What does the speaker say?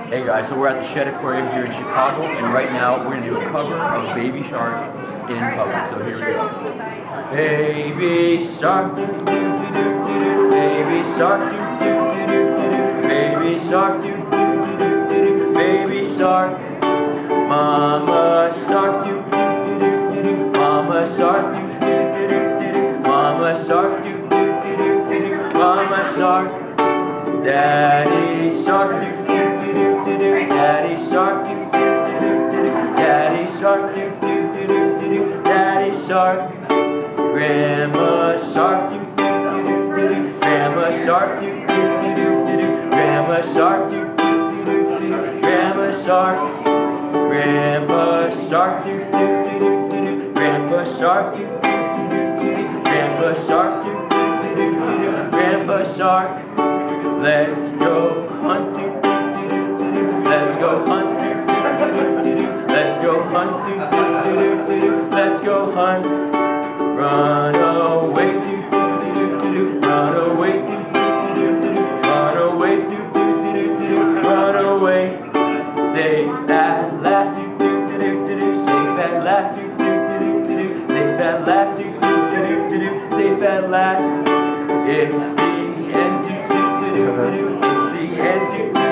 Hey guys, so we're at the Shedd Aquarium here in Chicago, and right now we're gonna do a cover of Baby Shark in public. So here we go. Baby shark, do do do do do do. Baby shark, do do do do do. Baby shark, do do do do do. Baby shark, mama shark, do do do do do. Mama shark, do do do do do. Mama shark, do do do do do. Mama shark, daddy shark, do do do do do. Daddy shark, do do do do do. Daddy shark, do do do do do. Daddy shark, grandma shark, do do do do do. Grandma shark, do do do do do. Grandma shark, do do do do do. Grandma shark, grandpa shark, do do do do do. Grandpa shark, do do do do do. Grandpa shark, do do do do do. Grandpa shark, let's go hunt, do do do do do. Let's go hunt, do do do do do. Let's go hunt, do do do do do. Let's go hunt. Run away, do do do do do. Run away, do do do do do. Run away, do do do do do. Run away. Safe at last, do do do do do. Safe at last, do do do do do. Safe at last, do do do do do. Safe at last. It's the end, do do do do do. It's the end, do do.